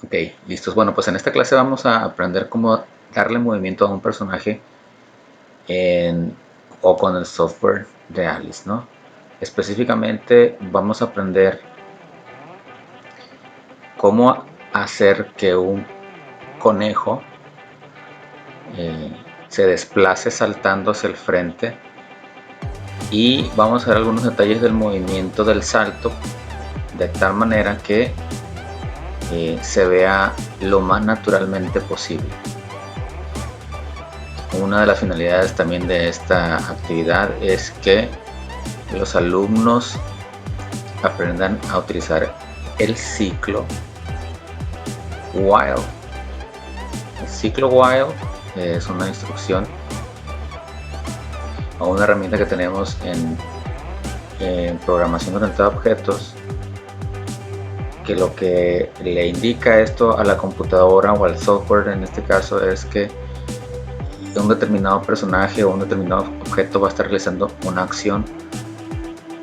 Ok, listos. Bueno, pues en esta clase vamos a aprender cómo darle movimiento a un personaje en, o con el software de Alice, ¿no? Específicamente vamos a aprender cómo hacer que un conejo se desplace saltando hacia el frente, y vamos a ver algunos detalles del movimiento del salto de tal manera que se vea lo más naturalmente posible. Una de las finalidades también de esta actividad es que los alumnos aprendan a utilizar el ciclo while. El ciclo while es una instrucción o una herramienta que tenemos en programación orientada a objetos, que lo que le indica esto a la computadora o al software en este caso es que un determinado personaje o un determinado objeto va a estar realizando una acción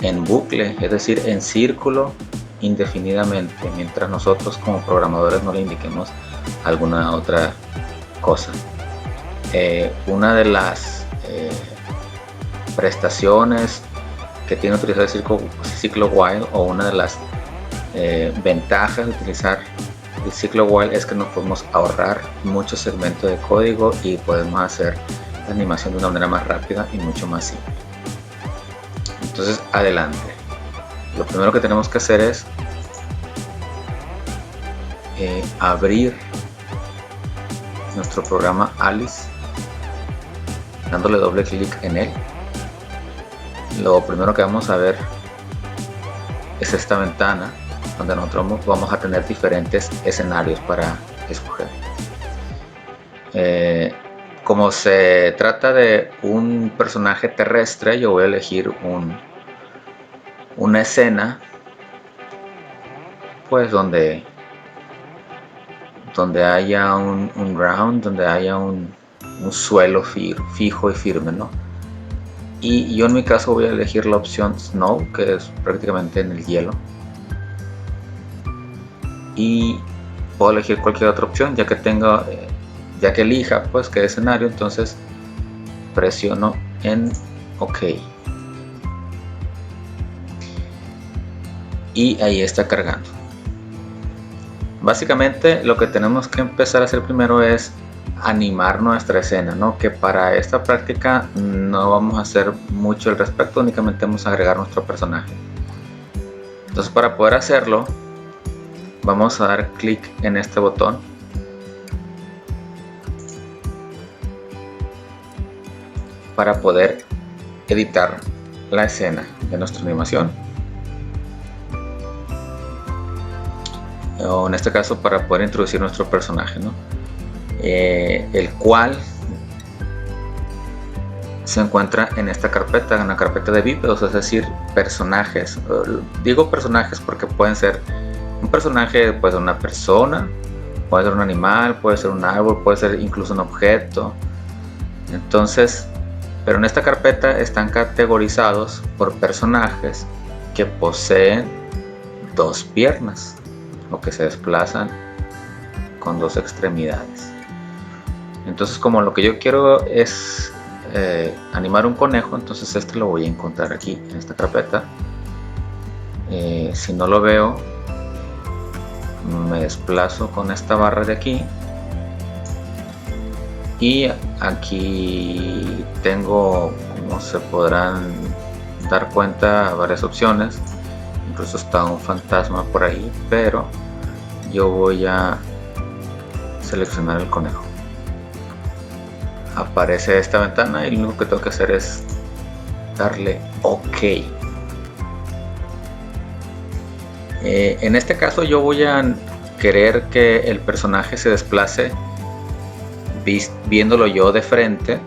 en bucle, es decir, en círculo indefinidamente, mientras nosotros como programadores no le indiquemos alguna otra cosa. Una de las prestaciones que tiene utilizar el ciclo while, o una de las ventajas de utilizar el ciclo while, es que nos podemos ahorrar muchos segmentos de código y podemos hacer la animación de una manera más rápida y mucho más simple. Entonces, adelante. Lo primero que tenemos que hacer es abrir nuestro programa Alice, dándole doble clic en él. Lo primero que vamos a ver es esta ventana donde nosotros vamos a tener diferentes escenarios para escoger. Como se trata de un personaje terrestre, yo voy a elegir una escena pues donde haya un ground, donde haya un suelo fijo y firme, ¿no? Y yo en mi caso voy a elegir la opción Snow, que es prácticamente en el hielo, y puedo elegir cualquier otra opción ya que elija pues qué escenario. Entonces presiono en OK y ahí está cargando. Básicamente lo que tenemos que empezar a hacer primero es animar nuestra escena, ¿no? Que para esta práctica no vamos a hacer mucho al respecto, únicamente vamos a agregar nuestro personaje. Entonces, para poder hacerlo, vamos a dar clic en este botón para poder editar la escena de nuestra animación, o en este caso para poder introducir nuestro personaje, ¿no? El cual se encuentra en esta carpeta, en la carpeta de bípedos, es decir, personajes. Digo personajes porque pueden ser un personaje, puede ser una persona, puede ser un animal, puede ser un árbol, puede ser incluso un objeto. Entonces, pero en esta carpeta están categorizados por personajes que poseen dos piernas o que se desplazan con dos extremidades. Entonces, como lo que yo quiero es animar un conejo, entonces este lo voy a encontrar aquí en esta carpeta. Si no lo veo, me desplazo con esta barra de aquí y aquí tengo, como se podrán dar cuenta, varias opciones. Incluso está un fantasma por ahí, pero yo voy a seleccionar el conejo. Aparece esta ventana y lo único que tengo que hacer es darle OK. En este caso yo voy a querer que el personaje se desplace viéndolo yo de frente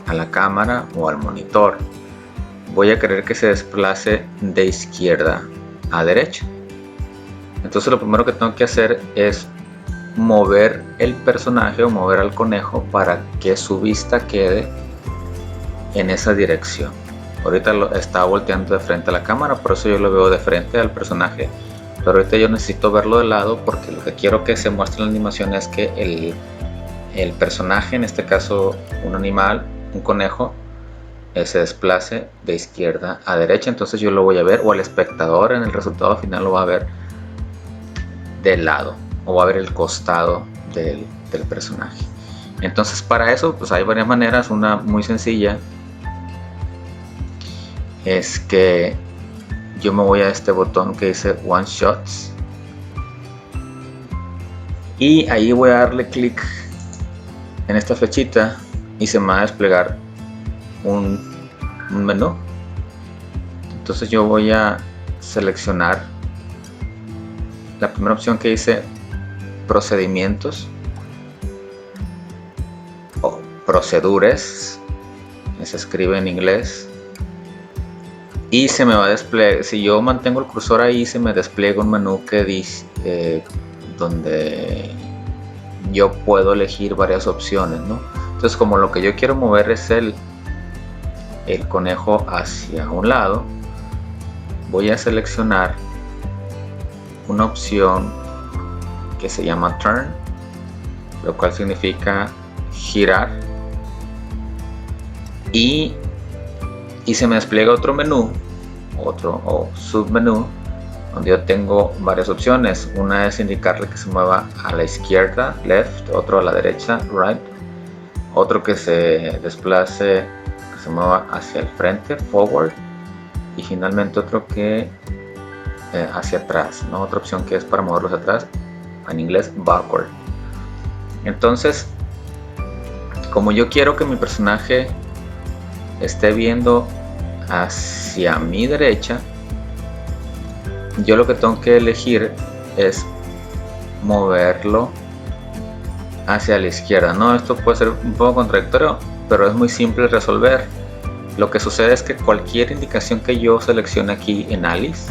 a la cámara o al monitor. Voy a querer que se desplace de izquierda a derecha. Entonces lo primero que tengo que hacer es mover el personaje o mover al conejo para que su vista quede en esa dirección. Ahorita está volteando de frente a la cámara, por eso yo lo veo de frente al personaje pero ahorita yo necesito verlo de lado porque lo que quiero que se muestre en la animación es que el personaje, en este caso un animal, un conejo, se desplace de izquierda a derecha. Entonces yo lo voy a ver, o el espectador en el resultado final lo va a ver del lado, o va a ver el costado del personaje. Entonces para eso pues hay varias maneras. Una muy sencilla es que yo me voy a este botón que dice One Shots y ahí voy a darle clic en esta flechita y se me va a desplegar un menú. Entonces yo voy a seleccionar la primera opción que dice procedimientos o procedures, se escribe en inglés, y se me va a desplegar. Si yo mantengo el cursor ahí, se me despliega un menú que dice donde yo puedo elegir varias opciones, ¿no? Entonces, como lo que yo quiero mover es el conejo hacia un lado, voy a seleccionar una opción que se llama Turn, lo cual significa girar, y se me despliega otro menú, otro submenú, donde yo tengo varias opciones. Una es indicarle que se mueva a la izquierda, left, otro a la derecha, right, otro que se desplace, que se mueva hacia el frente, forward, y finalmente otro que hacia atrás, ¿no? Otra opción que es para moverlos atrás, en inglés backward. Entonces, como yo quiero que mi personaje esté viendo hacia mi derecha, yo lo que tengo que elegir es moverlo hacia la izquierda, ¿no? Esto puede ser un poco contradictorio, pero es muy simple resolver. Lo que sucede es que cualquier indicación que yo seleccione aquí en Alice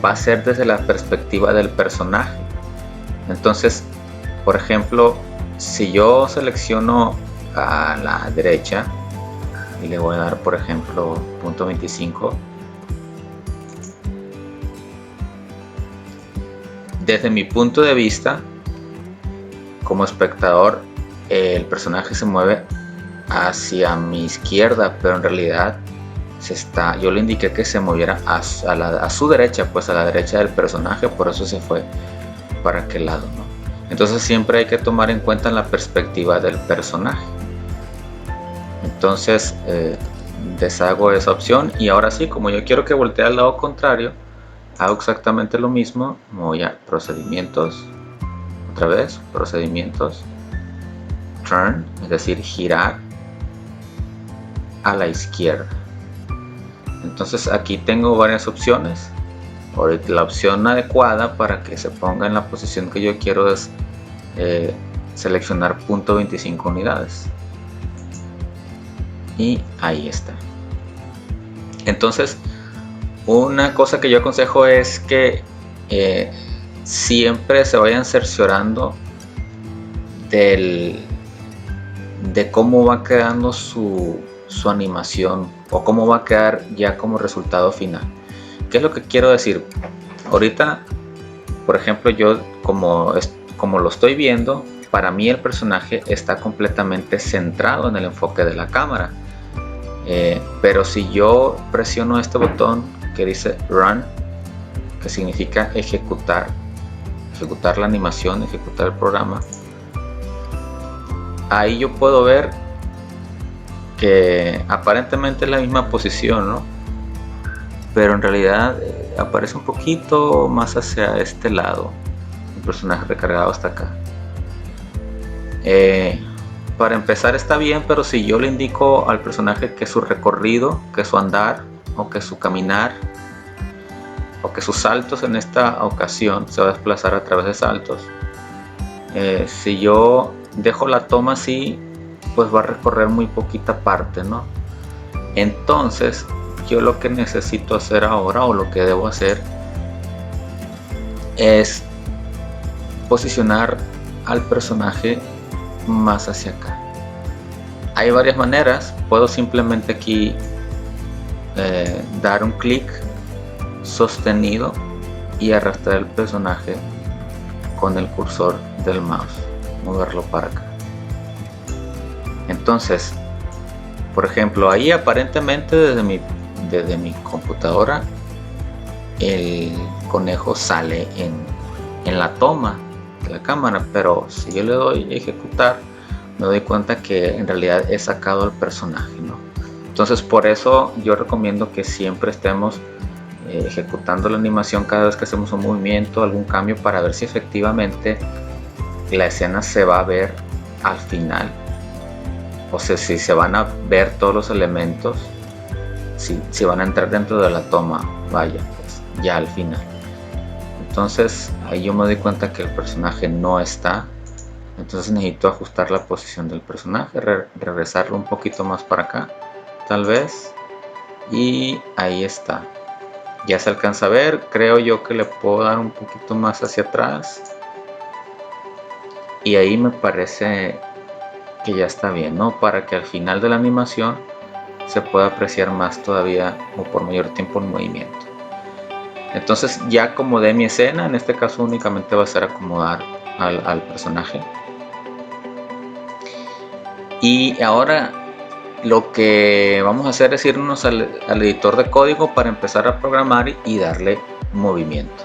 va a ser desde la perspectiva del personaje. Entonces, por ejemplo, si yo selecciono a la derecha y le voy a dar, por ejemplo, punto 25, desde mi punto de vista como espectador, el personaje se mueve hacia mi izquierda, pero en realidad yo le indiqué que se moviera a su derecha, pues a la derecha del personaje, por eso se fue para aquel lado, ¿no? Entonces siempre hay que tomar en cuenta la perspectiva del personaje. Entonces deshago esa opción, y ahora sí, como yo quiero que voltee al lado contrario, hago exactamente lo mismo. Me voy a procedimientos, otra vez procedimientos, turn, es decir, girar a la izquierda. Entonces aquí tengo varias opciones. Ahorita la opción adecuada para que se ponga en la posición que yo quiero es seleccionar punto 25 unidades, y ahí está. Entonces, una cosa que yo aconsejo es que siempre se vayan cerciorando de cómo va quedando su animación, o cómo va a quedar ya como resultado final. ¿Qué es lo que quiero decir? Ahorita, por ejemplo, yo como lo estoy viendo, para mí el personaje está completamente centrado en el enfoque de la cámara. Pero si yo presiono este botón que dice Run, que significa ejecutar la animación, ejecutar el programa, ahí yo puedo ver que aparentemente es la misma posición, ¿no? Pero en realidad aparece un poquito más hacia este lado, el personaje recargado hasta acá. Para empezar está bien, pero si yo le indico al personaje que su recorrido, que su andar, o que su caminar, o que sus saltos en esta ocasión se va a desplazar a través de saltos, si yo dejo la toma así, pues va a recorrer muy poquita parte, ¿no? Entonces yo lo que necesito hacer ahora, o lo que debo hacer, es posicionar al personaje más hacia acá. Hay varias maneras. Puedo simplemente aquí dar un clic sostenido y arrastrar el personaje con el cursor del mouse, moverlo para acá. Entonces, por ejemplo, ahí aparentemente desde mi computadora el conejo sale en la toma de la cámara, pero si yo le doy a ejecutar, me doy cuenta que en realidad he sacado al personaje, ¿no? Entonces, por eso yo recomiendo que siempre estemos ejecutando la animación cada vez que hacemos un movimiento, algún cambio, para ver si efectivamente la escena se va a ver al final, o sea, si se van a ver todos los elementos, si van a entrar dentro de la toma, vaya, pues ya al final. Entonces ahí yo me doy cuenta que el personaje no está, entonces necesito ajustar la posición del personaje, regresarlo un poquito más para acá, tal vez, y ahí está. Ya se alcanza a ver, creo yo que le puedo dar un poquito más hacia atrás, y ahí me parece que ya está bien, ¿no? Para que al final de la animación se pueda apreciar más todavía o por mayor tiempo el movimiento. Entonces ya acomodé mi escena, en este caso únicamente va a ser acomodar al personaje. Y ahora lo que vamos a hacer es irnos al editor de código para empezar a programar y darle movimiento.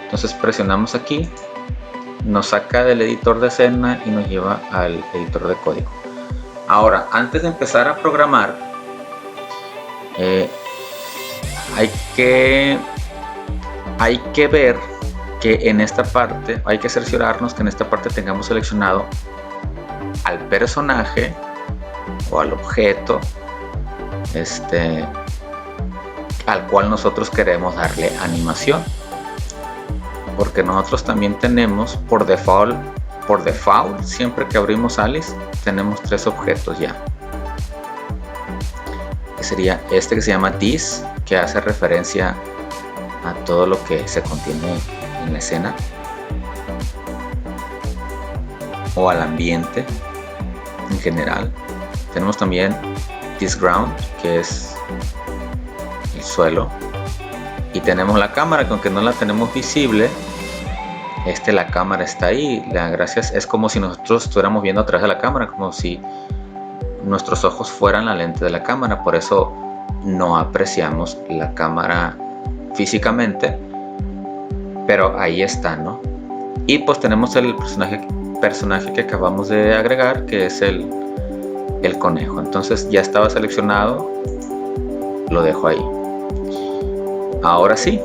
Entonces presionamos aquí, nos saca del editor de escena y nos lleva al editor de código. Ahora, antes de empezar a programar, hay que ver que en esta parte, hay que cerciorarnos que en esta parte tengamos seleccionado al personaje o al objeto al cual nosotros queremos darle animación, porque nosotros también tenemos por default siempre que abrimos Alice tenemos 3 objetos ya, que sería este que se llama this, que hace referencia a todo lo que se contiene en la escena o al ambiente en general. Tenemos también this ground, que es el suelo, y tenemos la cámara, que aunque no la tenemos visible, la cámara está ahí. La gracia es como si nosotros estuviéramos viendo a través de la cámara, como si nuestros ojos fueran la lente de la cámara. Por eso no apreciamos la cámara físicamente, pero ahí está, ¿no? Y pues tenemos el personaje que acabamos de agregar, que es el conejo. Entonces ya estaba seleccionado, lo dejo ahí. Ahora sí,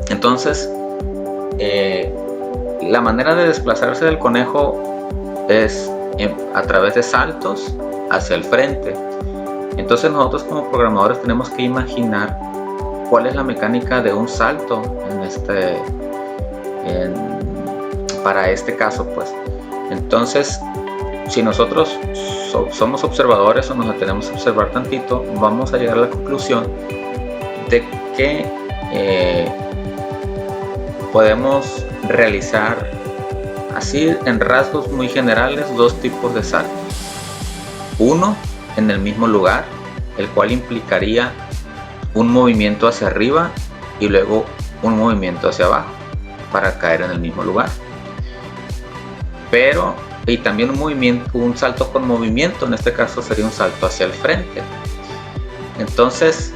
entonces la manera de desplazarse del conejo es a través de saltos hacia el frente. Entonces nosotros como programadores tenemos que imaginar cuál es la mecánica de un salto para este caso, pues. Entonces, si nosotros somos observadores o nos detenemos a observar tantito, vamos a llegar a la conclusión de que podemos realizar, así en rasgos muy generales, 2 tipos de saltos. Uno en el mismo lugar, el cual implicaría un movimiento hacia arriba y luego un movimiento hacia abajo para caer en el mismo lugar. Y también un salto con movimiento, en este caso sería un salto hacia el frente. Entonces,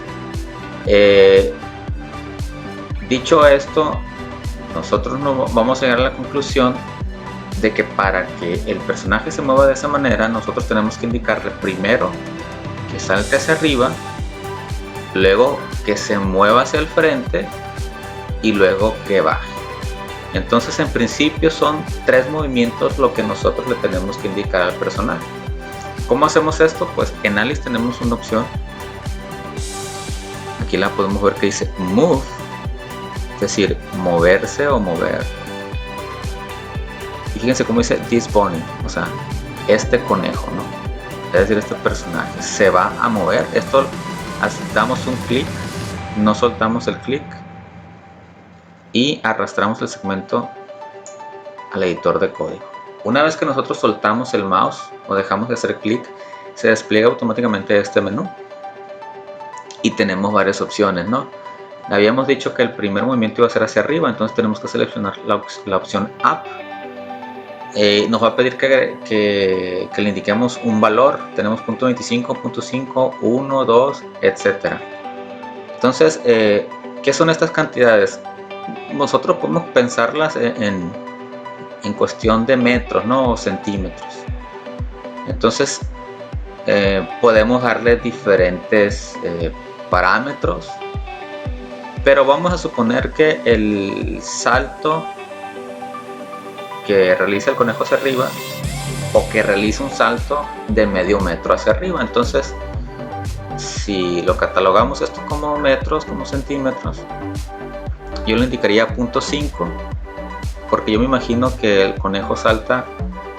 dicho esto, nosotros vamos a llegar a la conclusión de que para que el personaje se mueva de esa manera, nosotros tenemos que indicarle primero que salte hacia arriba, luego que se mueva hacia el frente y luego que baje. Entonces, en principio son 3 movimientos lo que nosotros le tenemos que indicar al personaje. ¿Cómo hacemos esto? Pues en Alice tenemos una opción, aquí la podemos ver, que dice move, es decir, moverse o mover. Y fíjense cómo dice this bunny, o sea, este conejo, ¿no? Es decir, este personaje se va a mover. Esto, damos un clic, no soltamos el clic y arrastramos el segmento al editor de código. Una vez que nosotros soltamos el mouse o dejamos de hacer clic, se despliega automáticamente este menú y tenemos varias opciones, ¿no? Habíamos dicho que el primer movimiento iba a ser hacia arriba, entonces tenemos que seleccionar la opción Up. Nos va a pedir que le indiquemos un valor. Tenemos punto 25, punto 5, 1, 2, etc. Entonces, ¿qué son estas cantidades? Nosotros podemos pensarlas en cuestión de metros, ¿no? O centímetros. Entonces, podemos darle diferentes parámetros, pero vamos a suponer que el salto que realiza el conejo hacia arriba, o que realiza un salto de medio metro hacia arriba. Entonces, si lo catalogamos esto como metros, como centímetros, yo le indicaría 0.5, porque yo me imagino que el conejo salta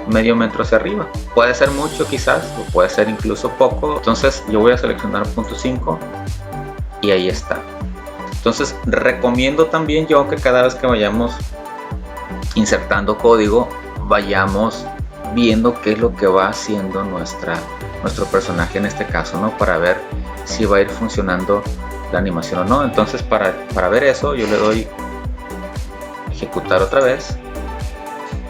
medio metro hacia arriba. Puede ser mucho quizás, o puede ser incluso poco. Entonces yo voy a seleccionar 0.5 y ahí está. Entonces recomiendo también yo que cada vez que vayamos insertando código, vayamos viendo qué es lo que va haciendo nuestro personaje en este caso, ¿no? Para ver si va a ir funcionando la animación o no. Entonces para ver eso, yo le doy ejecutar otra vez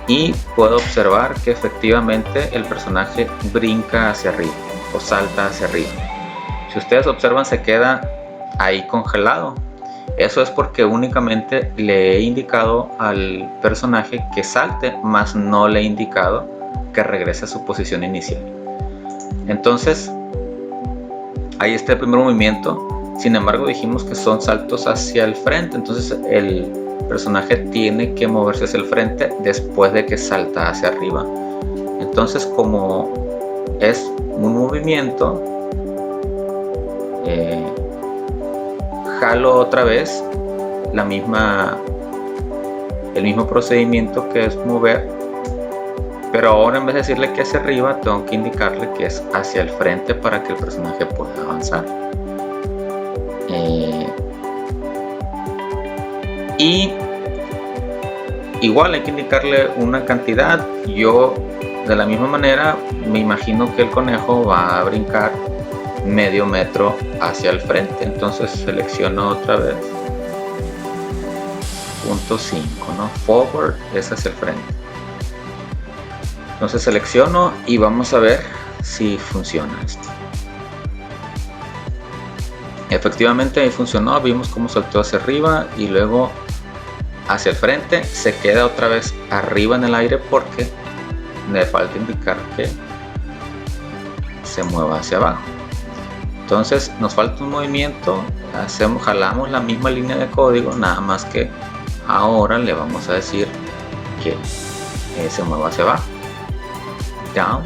y puedo observar que efectivamente el personaje brinca hacia arriba o salta hacia arriba. Si ustedes observan, se queda ahí congelado. Eso es porque únicamente le he indicado al personaje que salte, más no le he indicado que regrese a su posición inicial. Entonces, ahí está el primer movimiento. Sin embargo, dijimos que son saltos hacia el frente, entonces el personaje tiene que moverse hacia el frente después de que salta hacia arriba. Entonces, como es un movimiento, jalo otra vez el mismo procedimiento que es mover, pero ahora en vez de decirle que hacia arriba, tengo que indicarle que es hacia el frente para que el personaje pueda avanzar. Y igual hay que indicarle una cantidad. Yo de la misma manera me imagino que el conejo va a brincar medio metro hacia el frente, entonces selecciono otra vez 0.5, ¿no? Forward es hacia el frente. Entonces selecciono y vamos a ver si funciona esto. Efectivamente ahí funcionó, vimos cómo saltó hacia arriba y luego hacia el frente. Se queda otra vez arriba en el aire porque me falta indicar que se mueva hacia abajo. Entonces nos falta un movimiento, jalamos la misma línea de código, nada más que ahora le vamos a decir que se mueva hacia abajo. Down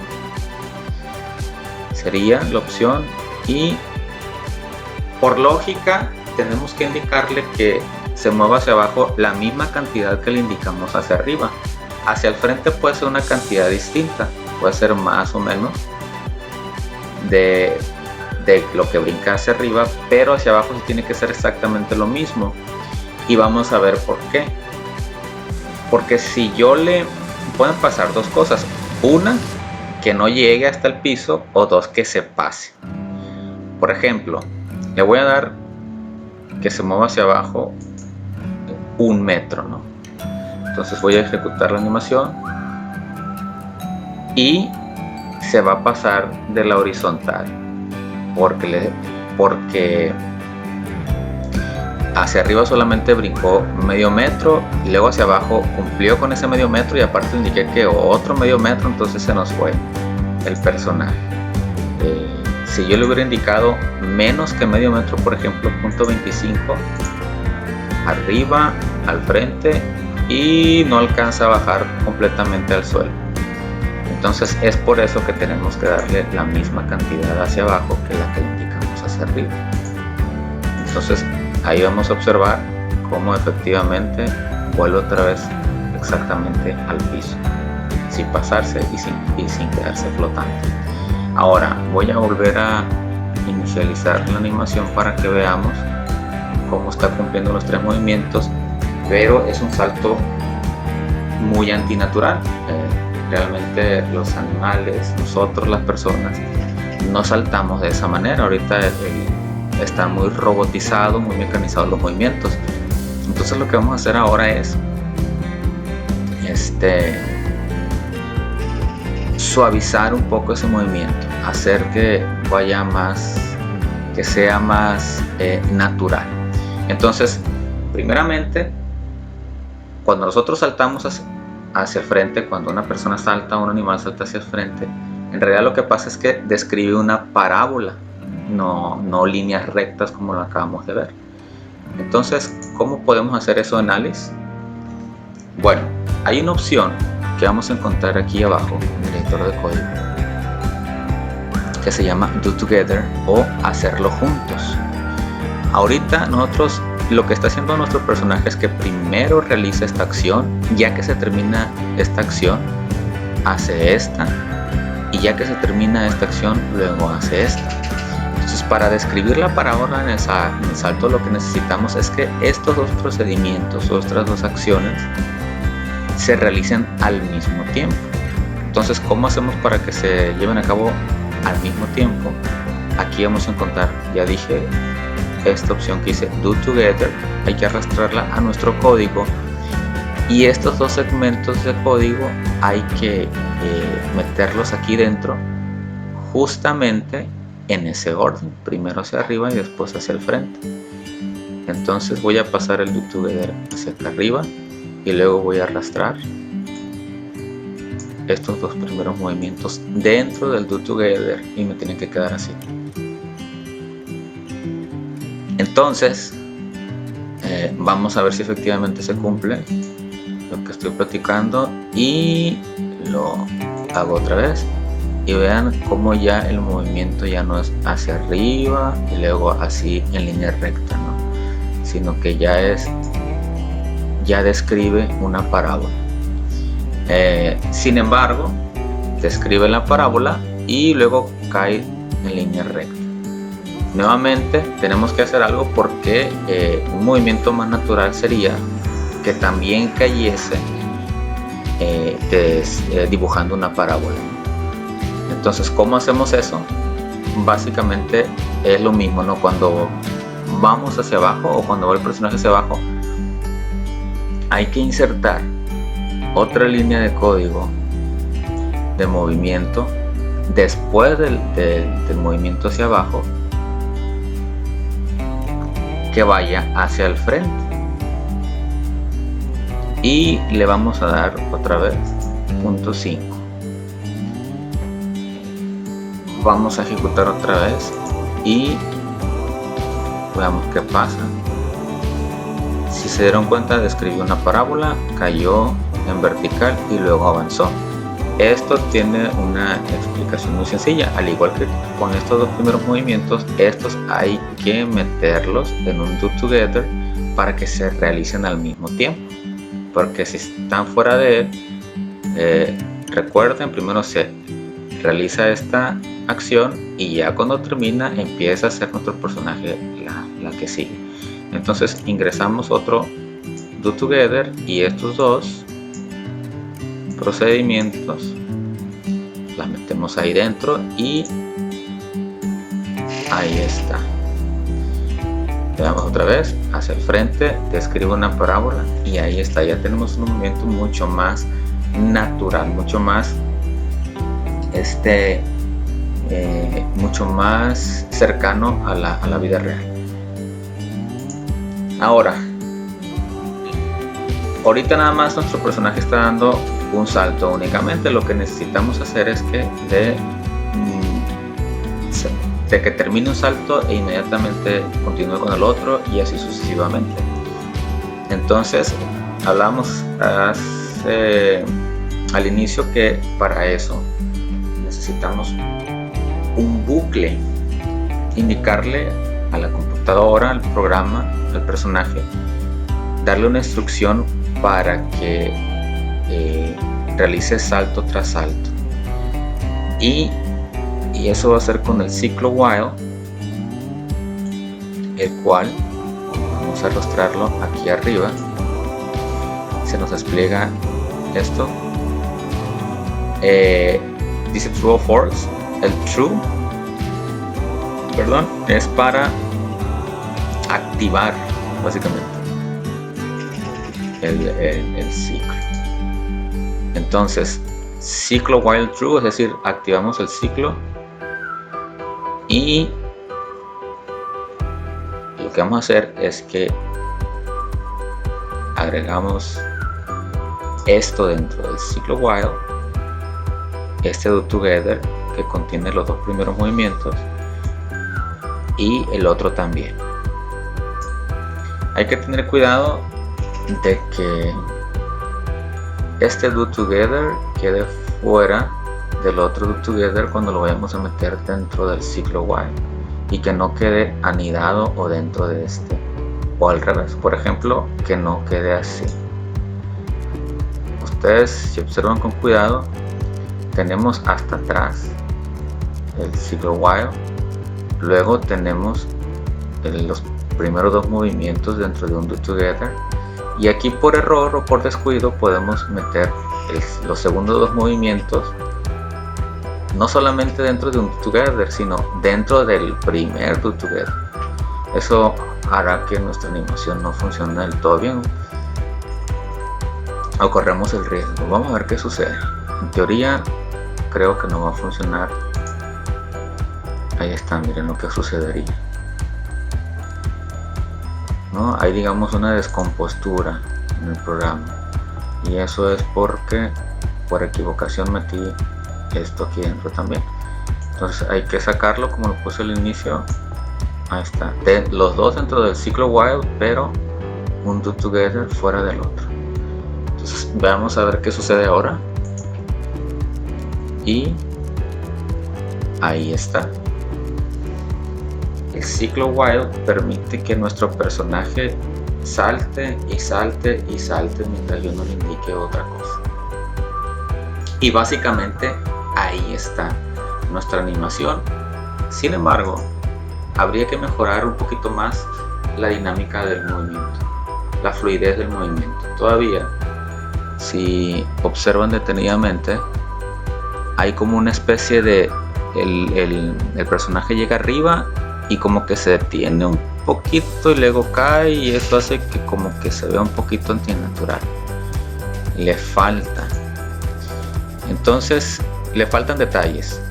sería la opción, y por lógica tenemos que indicarle que se mueva hacia abajo la misma cantidad que le indicamos hacia arriba. Hacia el frente puede ser una cantidad distinta, puede ser más o menos de lo que brinca hacia arriba, pero hacia abajo sí tiene que ser exactamente lo mismo. Y vamos a ver por qué. Porque si yo pueden pasar dos cosas: una, que no llegue hasta el piso, o dos, que se pase. Por ejemplo, le voy a dar que se mueva hacia abajo 1 metro, ¿no? Entonces voy a ejecutar la animación y se va a pasar de la horizontal porque hacia arriba solamente brincó medio metro y luego hacia abajo cumplió con ese medio metro, y aparte indiqué que otro medio metro, entonces se nos fue el personaje. Si yo le hubiera indicado menos que medio metro, por ejemplo 0.25, arriba, al frente, y no alcanza a bajar completamente al suelo. Entonces es por eso que tenemos que darle la misma cantidad hacia abajo que la que indicamos hacia arriba. Entonces ahí vamos a observar cómo efectivamente vuelve otra vez exactamente al piso, sin pasarse y sin quedarse flotando. Ahora voy a volver a inicializar la animación para que veamos cómo está cumpliendo los 3 movimientos, pero es un salto muy antinatural. Realmente los animales, nosotros las personas, no saltamos de esa manera. Ahorita están muy robotizados, muy mecanizados los movimientos. Entonces lo que vamos a hacer ahora es suavizar un poco ese movimiento, hacer que vaya más, que sea más natural. Entonces, primeramente, cuando nosotros saltamos hacia el frente, cuando una persona salta, un animal salta hacia el frente, en realidad lo que pasa es que describe una parábola, no líneas rectas como lo acabamos de ver. Entonces, ¿cómo podemos hacer eso en Alice? Bueno, hay una opción que vamos a encontrar aquí abajo en el editor de código que se llama Do Together o hacerlo juntos. Ahorita nosotros lo que está haciendo nuestro personaje es que primero realiza esta acción, ya que se termina esta acción hace esta, y ya que se termina esta acción luego hace esta. Entonces, para describir la parábola en el salto, lo que necesitamos es que estos dos procedimientos o estas dos acciones se realicen al mismo tiempo. Entonces, ¿cómo hacemos para que se lleven a cabo al mismo tiempo? Aquí vamos a encontrar, ya dije, esta opción que dice Do Together. Hay que arrastrarla a nuestro código, y estos dos segmentos de código hay que meterlos aquí dentro, justamente en ese orden, primero hacia arriba y después hacia el frente. Entonces voy a pasar el Do Together hacia acá arriba y luego voy a arrastrar estos dos primeros movimientos dentro del Do Together y me tienen que quedar así. Entonces vamos a ver si efectivamente se cumple lo que estoy platicando, y lo hago otra vez y vean cómo ya el movimiento ya no es hacia arriba y luego así en línea recta, ¿no? Sino que ya describe una parábola. Sin embargo, describe la parábola y luego cae en línea recta. Nuevamente tenemos que hacer algo, porque un movimiento más natural sería que también cayese dibujando una parábola. Entonces, ¿cómo hacemos eso? Básicamente es lo mismo, ¿no? Cuando vamos hacia abajo o cuando va el personaje hacia abajo, hay que insertar otra línea de código de movimiento después del movimiento hacia abajo, que vaya hacia el frente, y le vamos a dar otra vez punto 5. Vamos a ejecutar otra vez y veamos qué pasa. Si se dieron cuenta, describió una parábola, cayó en vertical y luego avanzó. Esto tiene una explicación muy sencilla. Al igual que con estos dos primeros movimientos, estos hay que meterlos en un Do Together para que se realicen al mismo tiempo, porque si están fuera de él, recuerden, primero se realiza esta acción y ya cuando termina empieza a ser nuestro personaje la que sigue. Entonces ingresamos otro Do Together y estos dos procedimientos las metemos ahí dentro y ahí está. Le damos otra vez hacia el frente, describe una parábola y ahí está. Ya tenemos un movimiento mucho más natural, mucho más mucho más cercano a la vida real. Ahorita nada más nuestro personaje está dando un salto únicamente. Lo que necesitamos hacer es que de que termine un salto e inmediatamente continúe con el otro y así sucesivamente. Entonces hablamos al inicio que para eso necesitamos un bucle, indicarle a la computadora, al programa, al personaje, darle una instrucción para que realice salto tras salto, y eso va a ser con el ciclo while, el cual vamos a arrastrarlo aquí arriba. Se nos despliega esto, dice true o false. El true, es para activar básicamente el ciclo. Entonces, ciclo while true, es decir, activamos el ciclo y lo que vamos a hacer es que agregamos esto dentro del ciclo while, este do together que contiene los dos primeros movimientos y el otro también. Hay que tener cuidado de que este do together quede fuera del otro do together cuando lo vayamos a meter dentro del ciclo while y que no quede anidado o dentro de este, o al revés, por ejemplo, que no quede así. Ustedes, si observan con cuidado, tenemos hasta atrás el ciclo while, luego tenemos los primeros dos movimientos dentro de un do together, y aquí por error o por descuido podemos meter los segundos dos movimientos no solamente dentro de un do together, sino dentro del primer do together. Eso hará que nuestra animación no funcione del todo bien o corremos el riesgo. Vamos a ver qué sucede. En teoría creo que no va a funcionar. Ahí está, miren lo que sucedería, ¿no? Hay, digamos, una descompostura en el programa, y eso es porque por equivocación metí esto aquí dentro también. Entonces hay que sacarlo como lo puse al inicio. Ahí está, los dos dentro del ciclo while, pero un do together fuera del otro. Entonces vamos a ver qué sucede ahora. Y ahí está. El ciclo while permite que nuestro personaje salte y salte y salte mientras yo no le indique otra cosa. Y básicamente ahí está nuestra animación. Sin embargo, habría que mejorar un poquito más la dinámica del movimiento, la fluidez del movimiento. Todavía, si observan detenidamente, hay como una especie de el personaje llega arriba y como que se detiene un poquito y luego cae, y eso hace que como que se vea un poquito antinatural. Le falta. Entonces, le faltan detalles.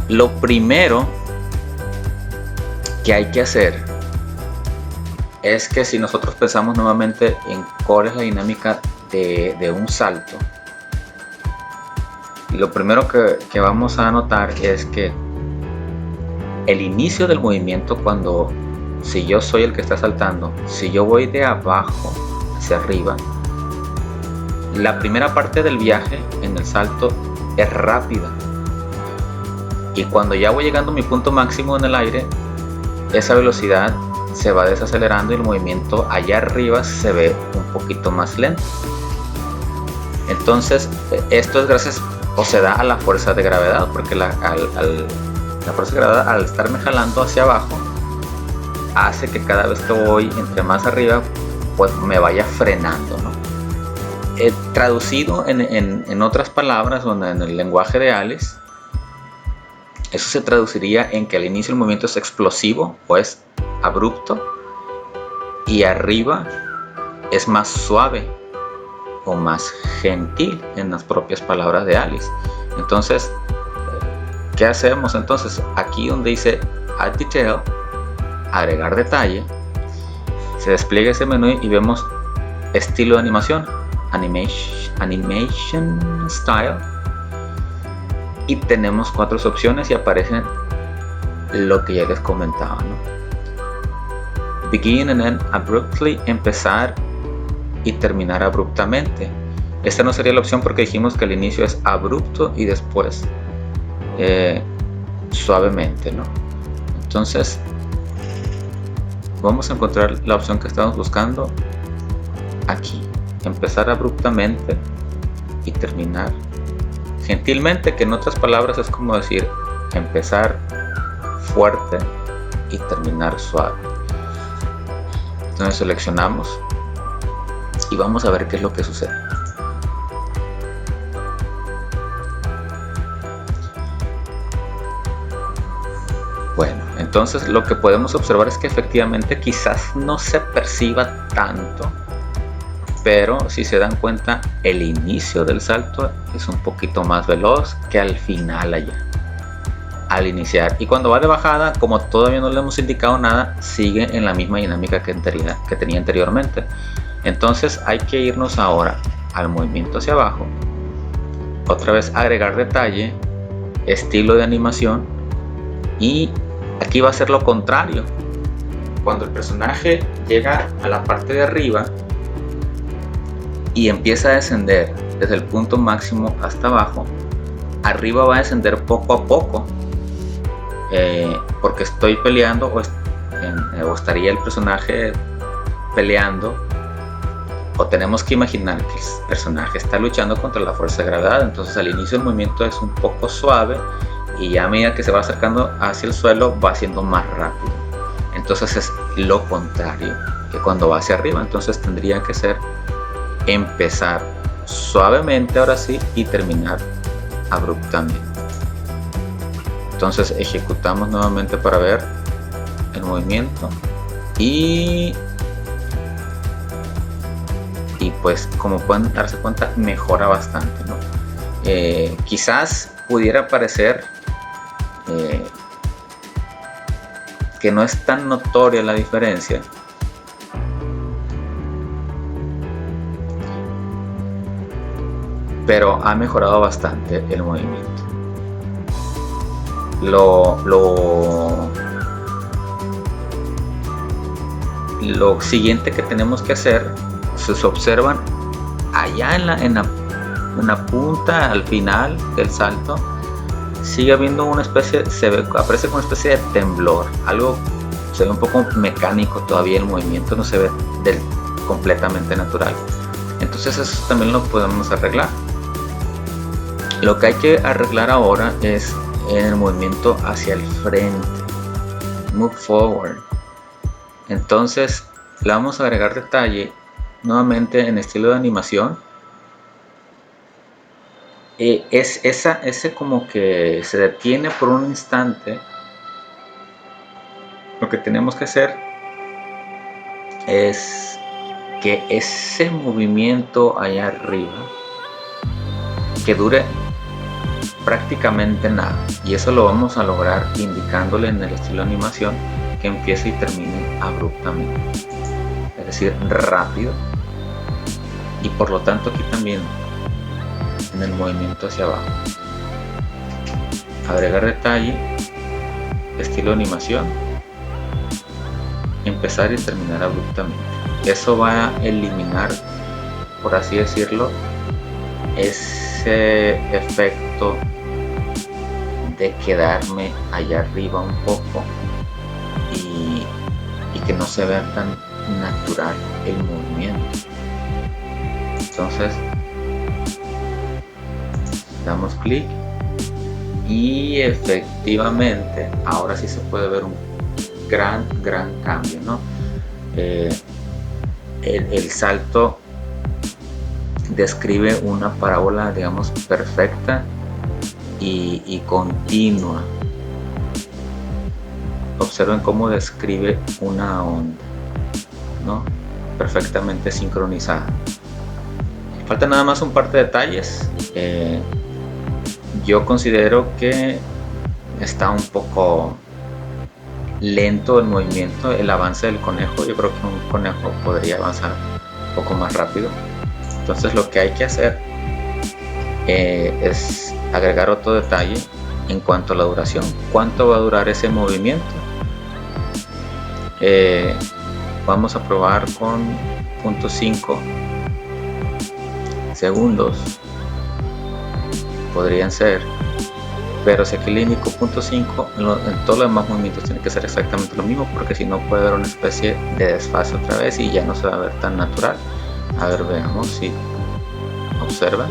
Lo primero que hay que hacer es que si nosotros pensamos nuevamente en cuál es la dinámica de un salto, lo primero que vamos a notar es que el inicio del movimiento, si yo soy el que está saltando, si yo voy de abajo hacia arriba, la primera parte del viaje en el salto es rápida, y cuando ya voy llegando a mi punto máximo en el aire, esa velocidad se va desacelerando y el movimiento allá arriba se ve un poquito más lento. Entonces esto es gracias, o se da a la fuerza de gravedad, porque la fuerza de gravedad, al estarme jalando hacia abajo, hace que cada vez que voy entre más arriba, pues me vaya frenando, ¿no? Traducido en otras palabras, o en el lenguaje de Alice, eso se traduciría en que al inicio el movimiento es explosivo o es abrupto, y arriba es más suave o más gentil, en las propias palabras de Alice. Entonces, ¿qué hacemos entonces? Aquí donde dice Add Detail, agregar detalle, se despliega ese menú y vemos estilo de animación, Animation Style, y tenemos 4 opciones y aparecen lo que ya les comentaba, ¿no? Begin and End Abruptly, empezar y terminar abruptamente. Esta no sería la opción porque dijimos que el inicio es abrupto y después suavemente, ¿no? Entonces vamos a encontrar la opción que estamos buscando aquí, empezar abruptamente y terminar gentilmente, que en otras palabras es como decir empezar fuerte y terminar suave. Entonces seleccionamos y vamos a ver qué es lo que sucede. Bueno, Entonces lo que podemos observar es que efectivamente quizás no se perciba tanto, pero si se dan cuenta, el inicio del salto es un poquito más veloz que al final allá, al iniciar. Y cuando va de bajada, como todavía no le hemos indicado nada, sigue en la misma dinámica que tenía anteriormente. Entonces hay que irnos ahora al movimiento hacia abajo, otra vez agregar detalle, estilo de animación, y aquí va a ser lo contrario. Cuando el personaje llega a la parte de arriba y empieza a descender desde el punto máximo hasta abajo, arriba va a descender poco a poco, porque estoy peleando o estaría el personaje peleando, o tenemos que imaginar que el personaje está luchando contra la fuerza de gravedad. Entonces al inicio el movimiento es un poco suave y ya a medida que se va acercando hacia el suelo va siendo más rápido. Entonces es lo contrario que cuando va hacia arriba. Entonces tendría que ser empezar suavemente ahora sí y terminar abruptamente. Entonces ejecutamos nuevamente para ver el movimiento y pues como pueden darse cuenta mejora bastante, ¿no? Quizás pudiera parecer que no es tan notoria la diferencia, pero ha mejorado bastante el movimiento. Lo siguiente que tenemos que hacer, se observan allá en la punta, al final del salto, sigue habiendo una especie, aparece como una especie de temblor, algo se ve un poco mecánico todavía, el movimiento no se ve completamente natural. Entonces eso también lo podemos arreglar. Lo que hay que arreglar ahora es en el movimiento hacia el frente, move forward. Entonces le vamos a agregar detalle nuevamente en estilo de animación. Ese como que se detiene por un instante. Lo que tenemos que hacer es que ese movimiento allá arriba que dure prácticamente nada, y eso lo vamos a lograr indicándole en el estilo de animación que empiece y termine abruptamente, es decir, rápido. Y por lo tanto aquí también en el movimiento hacia abajo, agregar detalle, estilo de animación, empezar y terminar abruptamente. Eso va a eliminar, por así decirlo, ese efecto de quedarme allá arriba un poco y que no se vea tan natural el movimiento. Entonces damos clic y efectivamente ahora sí se puede ver un gran cambio, ¿no? El salto describe una parábola, digamos, perfecta y continua. Observen cómo describe una onda, ¿no? Perfectamente sincronizada. Falta nada más un par de detalles. Yo considero que está un poco lento el movimiento, el avance del conejo. Yo creo que un conejo podría avanzar un poco más rápido. Entonces lo que hay que hacer es agregar otro detalle en cuanto a la duración. ¿Cuánto va a durar ese movimiento? Vamos a probar con 0.5 segundos. Podrían ser, pero si aquí le indico 0.5, en todos los demás movimientos tiene que ser exactamente lo mismo, porque si no puede haber una especie de desfase otra vez y ya no se va a ver tan natural. A ver, veamos si observan.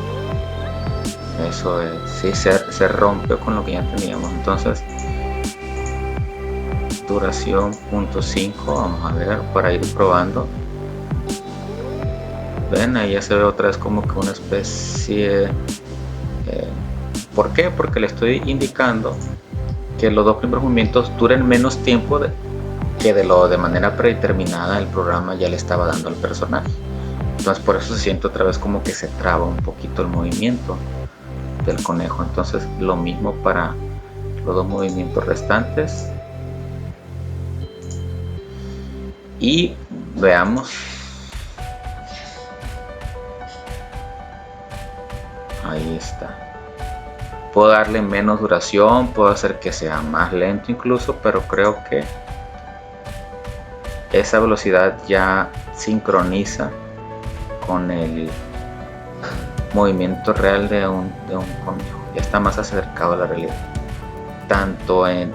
Eso es, sí, se rompe con lo que ya teníamos. Entonces duración 0.5, vamos a ver para ir probando. Ven, ahí ya se ve otra vez como que una especie ¿por qué? Porque le estoy indicando que los dos primeros movimientos duren menos tiempo que de manera predeterminada el programa ya le estaba dando al personaje. Entonces por eso se siente otra vez como que se traba un poquito el movimiento del conejo. Entonces lo mismo para los dos movimientos restantes. Y veamos. Ahí está. Puedo darle menos duración, puedo hacer que sea más lento incluso, pero creo que esa velocidad ya sincroniza con el movimiento real de un conejo. Ya está más acercado a la realidad. Tanto en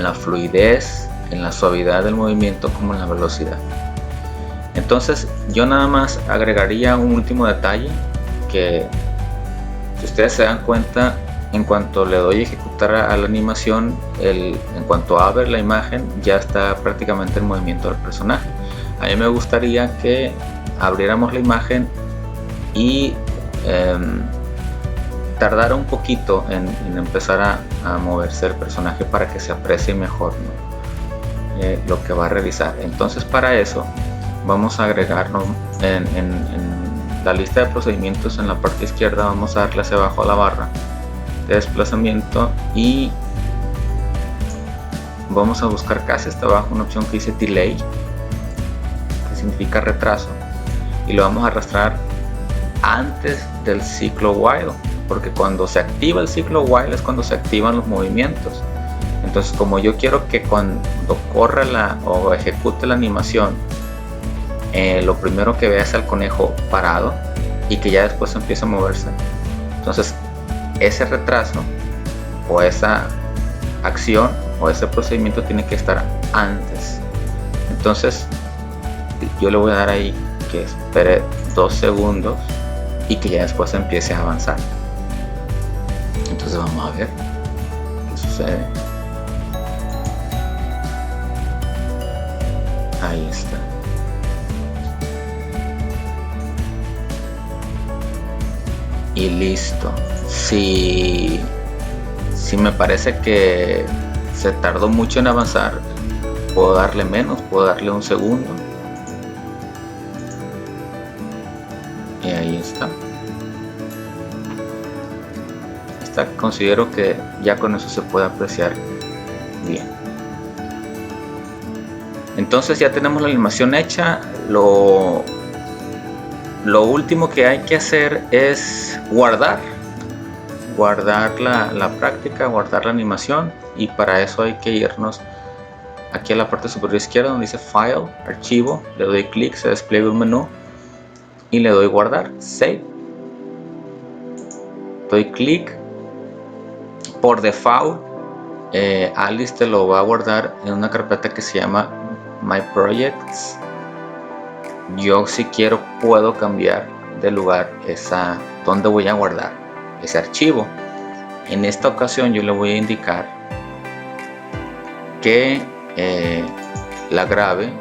la fluidez, en la suavidad del movimiento, como en la velocidad. Entonces yo nada más agregaría un último detalle, que si ustedes se dan cuenta, en cuanto le doy a ejecutar a la animación, en cuanto a ver la imagen, ya está prácticamente el movimiento del personaje. A mí me gustaría que abriéramos la imagen y tardara un poquito en empezar a moverse el personaje para que se aprecie mejor, ¿no? Lo que va a realizar. Entonces para eso vamos a agregarnos en la lista de procedimientos, en la parte izquierda vamos a darle hacia abajo a la barra de desplazamiento y vamos a buscar casi hasta abajo una opción que dice delay, que significa retraso, y lo vamos a arrastrar antes del ciclo while, porque cuando se activa el ciclo while es cuando se activan los movimientos. Entonces, como yo quiero que cuando corra o ejecute la animación, lo primero que vea es al conejo parado y que ya después empiece a moverse, entonces ese retraso o esa acción o ese procedimiento tiene que estar antes. Entonces yo le voy a dar ahí que espere 2 segundos y que ya después empiece a avanzar. Entonces vamos a ver qué sucede. Ahí está. Y listo. Si me parece que se tardó mucho en avanzar, puedo darle menos, puedo darle 1 segundo. Y ahí está. Considero que ya con eso se puede apreciar bien. Entonces ya tenemos la animación hecha. Lo último que hay que hacer es guardar la práctica, guardar la animación, y para eso hay que irnos aquí a la parte superior izquierda donde dice File, Archivo, le doy clic, se despliega un menú y le doy guardar, Save. Doy clic. Por default, Alice te lo va a guardar en una carpeta que se llama My Projects. Yo, si quiero, puedo cambiar de lugar donde voy a guardar ese archivo. En esta ocasión yo le voy a indicar que la grabe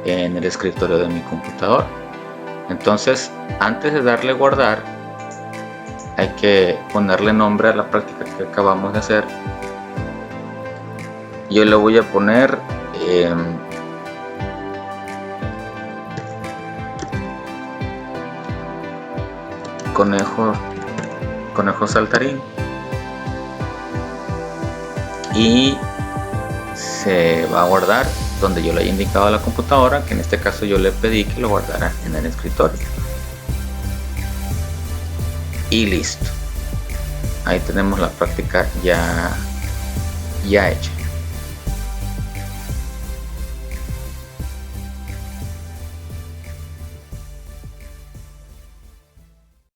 en el escritorio de mi computador. Entonces, antes de darle guardar, hay que ponerle nombre a la práctica que acabamos de hacer. Yo le voy a poner conejo saltarín, y se va a guardar donde yo le haya indicado a la computadora, que en este caso yo le pedí que lo guardara en el escritorio. Y listo. Ahí tenemos la práctica ya hecha.